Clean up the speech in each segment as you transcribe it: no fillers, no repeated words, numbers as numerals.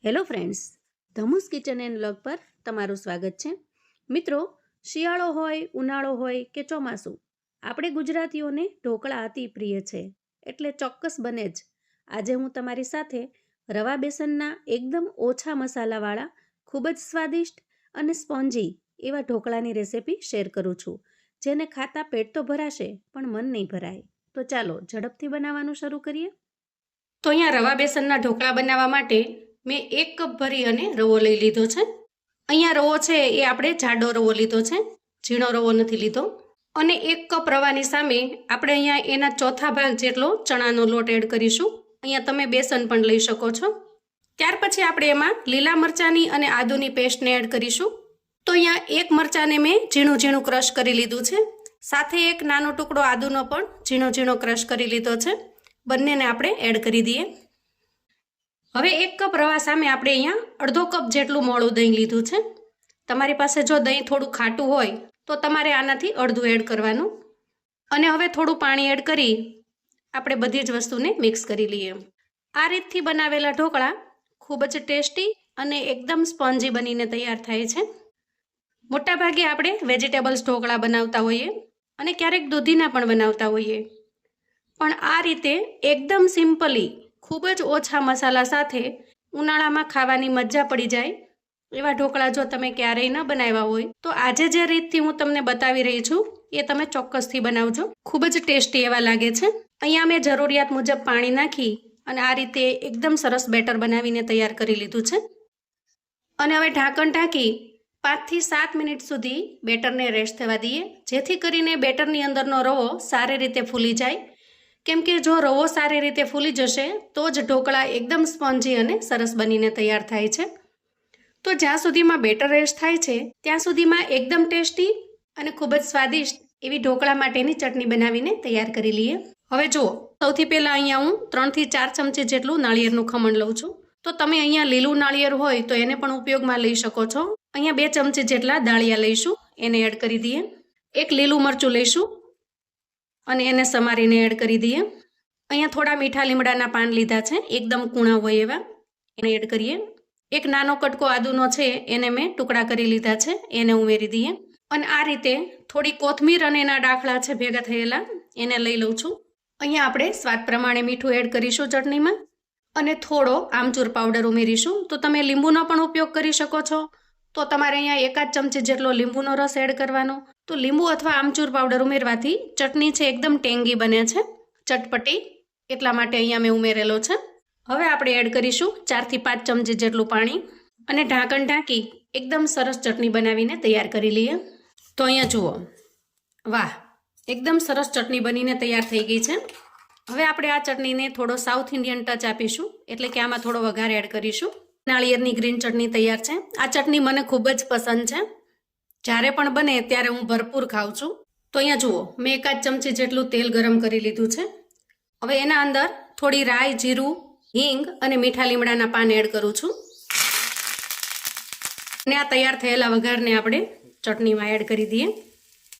Hello friends, ધમુસ kitchen and vlog પર તમારું સ્વાગત છે. મિત્રો, શિયાળો હોય, ઉનાળો હોય કે ચોમાસું, આપણે ગુજરાતીઓને ઢોકળા અતિ પ્રિય છે, એટલે ચોક્કસ બને જ. આજે હું તમારી સાથે રવા બેસનના એકદમ ઓછા મસાલાવાળા ખૂબ જ સ્વાદિષ્ટ અને સ્પોન્જી એવા ઢોકળાની રેસિપી શેર કરું છું, જેને ખાતા પેટ તો ભરાશે પણ મન નહીં ભરાય. તો ચાલો ઝડપથી બનાવવાનું શરૂ કરીએ. તો અહીંયા રવા બેસનના ઢોકળા બનાવવા માટે મેં 1 કપ ભરી અને રવો લઈ લીધો છે. અહીંયા રવો છે એ આપણે જાડો રવો લીધો છે, ઝીણો રવો નથી લીધો. અને 1 કપ રવાની સામે આપણે અહીંયા એના ચોથા ભાગ જેટલો ચણાનો લોટ એડ કરીશું. અહીંયા તમે બેસન પણ લઈ શકો છો. ત્યાર પછી આપણે એમાં લીલા મરચાંની અને આદુની પેસ્ટને એડ કરીશું. તો અહીંયા 1 મરચાંને મેં ઝીણું ઝીણું ક્રશ કરી લીધું છે, સાથે એક નાનો ટુકડો આદુનો પણ ઝીણો ઝીણો ક્રશ કરી લીધો છે. બંનેને આપણે એડ કરી દઈએ. હવે 1 કપ રવા સામે આપણે અહીંયા અડધો કપ જેટલું મોળું દહીં લીધું છે. તમારી પાસે જો દહીં થોડું ખાટું હોય તો તમારે આનાથી અડધું એડ કરવાનું. અને હવે થોડું પાણી એડ કરી આપણે બધી જ વસ્તુને મિક્સ કરી લઈએ. આ રીતથી બનાવેલા ઢોકળા ખૂબ જ ટેસ્ટી અને એકદમ સ્પોન્જી બનીને તૈયાર થાય છે. મોટાભાગે આપણે વેજીટેબલ્સ ઢોકળા બનાવતા હોઈએ અને ક્યારેક દૂધીના પણ બનાવતા હોઈએ, પણ આ રીતે એકદમ સિમ્પલી ખૂબ જ ઓછા મસાલા સાથે ઉનાળામાં ખાવાની મજા પડી જાય એવા ઢોકળા જો તમે ક્યારેય ન બનાવ્યા હોય તો આજે જે રીતથી હું તમને બતાવી રહી છું એ તમે ચોક્કસથી બનાવજો. ખૂબ જ ટેસ્ટી એવા લાગે છે. અહીંયા મેં જરૂરિયાત મુજબ પાણી નાખી અને આ રીતે એકદમ સરસ બેટર બનાવીને તૈયાર કરી લીધું છે. અને હવે ઢાંકણ ઢાંકી 5 થી 7 મિનિટ સુધી બેટરને રેસ્ટ થવા દઈએ, જેથી કરીને બેટરની અંદરનો રવો સારી રીતે ફૂલી જાય. કેમ કે જો રવો સારી રીતે ફૂલી જશે તો જ ઢોકળા એકદમ સ્પોન્જી અને સરસ બનીને તૈયાર થાય છે. તો જ્યાં સુધીમાં બેટર રેસ્ટ થાય છે ત્યાં સુધીમાં એકદમ ટેસ્ટી અને ખૂબ જ સ્વાદિષ્ટ એવી ઢોકળા માટેની ચટણી બનાવીને તૈયાર કરી લઈએ. હવે જુઓ, સૌથી પહેલાં અહીંયા હું 3 થી 4 ચમચી જેટલું નાળિયેરનું ખમણ લઉં છું. તો તમે અહીંયા લીલું નાળિયેર હોય તો એને પણ ઉપયોગમાં લઈ શકો છો. અહીંયા 2 ચમચી જેટલા દાળિયા લઈશું, એને એડ કરી દઈએ. 1 લીલું મરચું લઈશું અને એને સમારીને એડ કરી દઈએ. અહીંયા થોડા મીઠા લીમડાના પાન લીધા છે, એકદમ કૂણા હોય એવા, એને એડ કરીએ. 1 નાનો કટકો આદુનો છે એને મેં ટુકડા કરી લીધા છે, એને ઉમેરી દઈએ. અને આ રીતે થોડી કોથમીર અને એના ડાખલા છે ભેગા થયેલા, એને લઈ લઉં છું. અહીંયા આપણે સ્વાદ પ્રમાણે મીઠું એડ કરીશું ચટણીમાં અને થોડો આમચૂર પાવડર ઉમેરીશું. તો તમે લીંબુનો પણ ઉપયોગ કરી શકો છો. તો તમારે અહીંયા 1 ચમચી જેટલો લીંબુનો રસ એડ કરવાનો. તો લીંબુ અથવા આમચૂર પાવડર ઉમેરવાથી ચટણી છે એકદમ ટેંગી બને છે, ચટપટી, એટલા માટે અહીંયા મેં ઉમેરેલો છે. હવે આપણે એડ કરીશું 4 થી 5 ચમચી જેટલું પાણી અને ઢાંકણ ઢાંકી એકદમ સરસ ચટણી બનાવીને તૈયાર કરી લઈએ. તો અહીંયા જુઓ, વાહ, એકદમ સરસ ચટણી બનીને તૈયાર થઈ ગઈ છે. હવે આપણે આ ચટણીને થોડો સાઉથ ઇન્ડિયન ટચ આપીશું, એટલે કે આમાં થોડો વઘાર એડ કરીશું. નાળિયેરની ગ્રીન ચટણી તૈયાર છે. આ ચટણી મને ખૂબ જ પસંદ છે. જ્યારે પણ બને ત્યારે હું ભરપૂર ખાઉં છું. તો અહીંયા જુઓ, મેં 1 ચમચી જેટલું તેલ ગરમ કરી લીધું છે. હવે એના અંદર થોડી રાઈ, જીરું, હિંગ અને મીઠા લીમડાના પાન એડ કરું છું. અને આ તૈયાર થયેલા વઘારને આપણે ચટણીમાં એડ કરી દઈએ.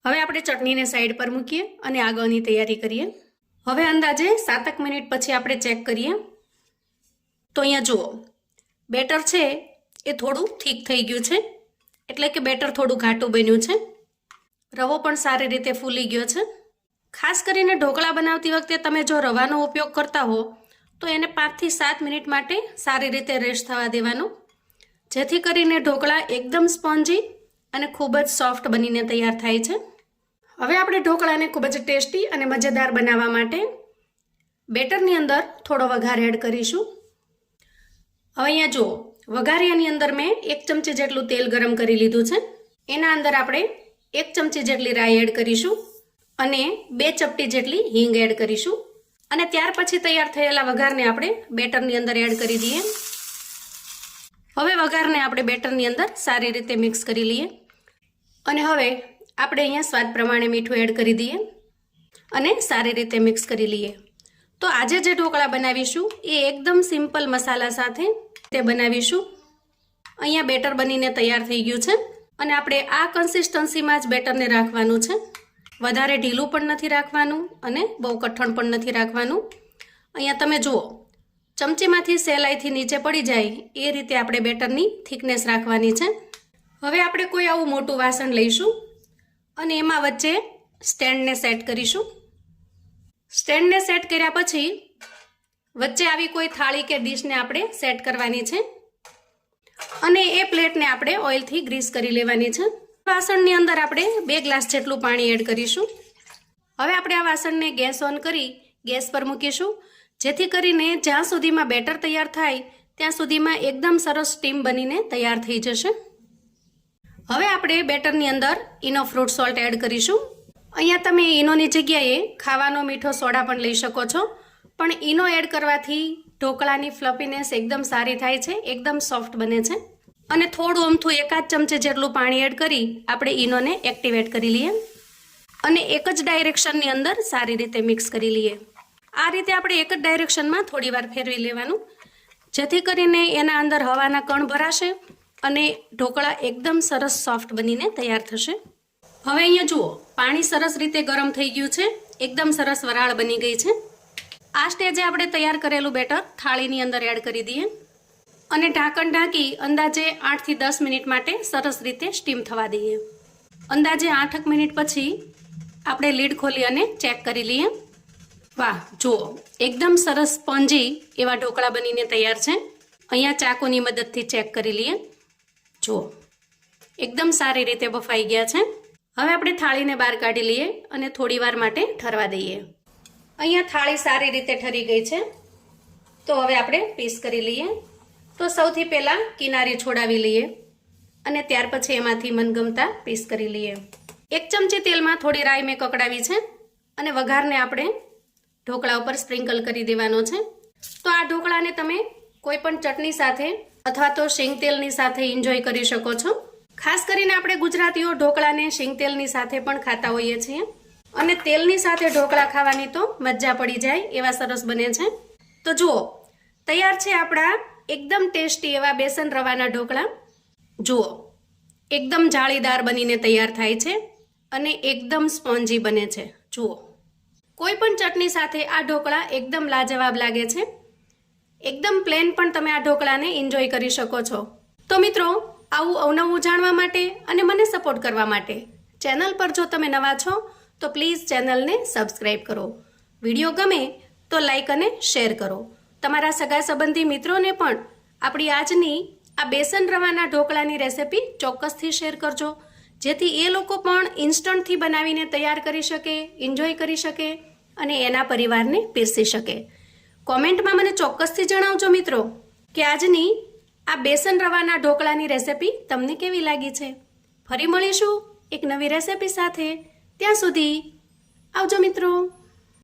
હવે આપણે ચટણીને સાઈડ પર મૂકીએ અને આગળની તૈયારી કરીએ. હવે અંદાજે 7 મિનિટ પછી આપણે ચેક કરીએ. તો અહીંયા જુઓ, બેટર છે એ થોડું થીક થઈ ગયું છે, એટલે કે બેટર થોડું ઘાટું બન્યું છે. રવો પણ સારી રીતે ફૂલી ગયો છે. ખાસ કરીને ઢોકળા બનાવતી વખતે તમે જો રવાનો ઉપયોગ કરતા હો તો એને 5 થી 7 મિનિટ માટે સારી રીતે રેસ્ટ થવા દેવાનો, જેથી કરીને ઢોકળા એકદમ સ્પોન્જી અને ખૂબ જ સોફ્ટ બનીને તૈયાર થાય છે. હવે આપણે ઢોકળાને ખૂબ જ ટેસ્ટી અને મજેદાર બનાવવા માટે બેટરની અંદર થોડો વઘાર એડ કરીશું. હવે અહીંયા જુઓ, વઘારિયાની અંદર મેં 1 ચમચી જેટલું તેલ ગરમ કરી લીધું છે. એના અંદર આપણે 1 ચમચી જેટલી રાઈ એડ કરીશું અને 2 ચપટી જેટલી હિંગ એડ કરીશું. અને ત્યાર પછી તૈયાર થયેલા વઘારને આપણે બેટરની અંદર એડ કરી દઈએ. હવે વઘારને આપણે બેટરની અંદર સારી રીતે મિક્સ કરી લઈએ. અને હવે આપણે અહીંયા સ્વાદ પ્રમાણે મીઠું એડ કરી દઈએ અને સારી રીતે મિક્સ કરી લઈએ. તો આજે જે ઢોકળા બનાવીશું એ એકદમ સિમ્પલ મસાલા સાથે તે બનાવીશું. અહીંયા બેટર બનીને તૈયાર થઈ ગયું છે અને આપણે આ કન્સિસ્ટન્સીમાં જ બેટરને રાખવાનું છે. વધારે ઢીલું પણ નથી રાખવાનું અને બહુ કઠણ પણ નથી રાખવાનું. અહીંયા તમે જુઓ, ચમચીમાંથી સહેલાઈથી નીચે પડી જાય એ રીતે આપણે બેટરની થિકનેસ રાખવાની છે. હવે આપણે કોઈ આવું મોટું વાસણ લઈશું અને એમાં વચ્ચે સ્ટેન્ડને સેટ કરીશું. સ્ટેન્ડને સેટ કર્યા પછી વચ્ચે આવી કોઈ થાળી કે ડીશને આપણે સેટ કરવાની છે અને એ પ્લેટને આપણે ઓઇલથી ગ્રીસ કરી લેવાની છે. વાસણની અંદર આપણે 2 ગ્લાસ જેટલું પાણી એડ કરીશું. હવે આપણે આ વાસણને ગેસ ઓન કરી ગેસ પર મૂકીશું, જેથી કરીને જ્યાં સુધીમાં બેટર તૈયાર થાય ત્યાં સુધીમાં એકદમ સરસ સ્ટીમ બનીને તૈયાર થઈ જશે. હવે આપણે બેટરની અંદર ઈનો ફ્રૂટ સોલ્ટ એડ કરીશું. અહીંયા તમે ઈનોની જગ્યાએ ખાવાનો મીઠો સોડા પણ લઈ શકો છો, પણ ઈનો એડ કરવાથી ઢોકળાની ફ્લફીનેસ એકદમ સારી થાય છે, એકદમ સોફ્ટ બને છે. અને થોડું અમથું 1 ચમચી જેટલું પાણી એડ કરી આપણે ઈનોને એક્ટિવેટ કરી લઈએ અને એક જ ડાયરેક્શનની અંદર સારી રીતે મિક્સ કરી લઈએ. આ રીતે આપણે એક જ ડાયરેક્શનમાં થોડી વાર ફેરવી લેવાનું, જેથી કરીને એના અંદર હવાના કણ ભરાશે અને ઢોકળા એકદમ સરસ સોફ્ટ બનીને તૈયાર થશે. હવે અહીંયા જુઓ, પાણી સરસ રીતે ગરમ થઈ ગયું છે, એકદમ સરસ વરાળ બની ગઈ છે. આ સ્ટેજે આપણે તૈયાર કરેલું બેટર થાળીની અંદર એડ કરી દઈએ અને ઢાંકણ ઢાંકી અંદાજે 8 થી 10 મિનિટ માટે સરસ રીતે સ્ટીમ થવા દઈએ. અંદાજે 8 મિનિટ પછી આપણે લીડ ખોલી અને ચેક કરી લઈએ. વાહ, જુઓ એકદમ સરસ સ્પોન્જી એવા ઢોકળા બનીને તૈયાર છે. અહીંયા ચાકુની મદદથી ચેક કરી લઈએ. જુઓ એકદમ સારી રીતે બફાઈ ગયા છે. હવે આપણે થાળીને બહાર કાઢી લઈએ અને થોડી વાર માટે ઠરવા દઈએ. અહીંયા થાળી સારી રીતે ઠરી ગઈ છે, તો હવે આપણે પીસ કરી લઈએ. તો સૌથી પહેલાં કિનારી છોડાવી લઈએ અને ત્યાર પછી એમાંથી મનગમતા પીસ કરી લઈએ. 1 ચમચી તેલમાં થોડી રાઈ મેં કકડાવી છે અને વઘારને આપણે ઢોકળા ઉપર સ્પ્રિંકલ કરી દેવાનો છે. તો આ ઢોકળાને તમે કોઈ પણ ચટણી સાથે અથવા તો શેંગ તેલની સાથે એન્જોય કરી શકો છો. ખાસ કરીને આપણે ગુજરાતીઓ ઢોકળાને શેંગ તેલની સાથે પણ ખાતા હોઈએ છીએ અને તેલની સાથે ઢોકળા ખાવાની તો મજા પડી જાય એવા સરસ બને છે. તો જુઓ, તૈયાર છે આપણા એકદમ ટેસ્ટી એવા બેસન રવાના ઢોકળા. જુઓ એકદમ જાળીદાર બનીને તૈયાર થાય છે અને એકદમ સ્પોન્જી બને છે. જુઓ કોઈ પણ ચટણી સાથે આ ઢોકળા એકદમ લાજવાબ લાગે છે. એકદમ પ્લેન પણ તમે આ ઢોકળાને એન્જોય કરી શકો છો. તો મિત્રો, આવું અવનવું જાણવા માટે અને મને સપોર્ટ કરવા માટે ચેનલ પર જો તમે નવા છો તો પ્લીઝ ચેનલને સબસ્ક્રાઈબ કરો. વિડીયો ગમે તો લાઈક અને શેર કરો. તમારા સગા સંબંધી મિત્રોને પણ આપણી આજની આ બેસન રવાના ઢોકળાની રેસિપી ચોક્કસથી શેર કરજો, જેથી એ લોકો પણ ઇન્સ્ટન્ટથી બનાવીને તૈયાર કરી શકે, એન્જોય કરી શકે અને એના પરિવારને પીરસી શકે. કોમેન્ટમાં મને ચોક્કસથી જણાવજો મિત્રો કે આજની આ બેસન રવાના ઢોકળાની રેસિપી તમને કેવી લાગી છે. ફરી મળીશું એક નવી રેસિપી સાથે. ત્યાં સુધી આવજો મિત્રો.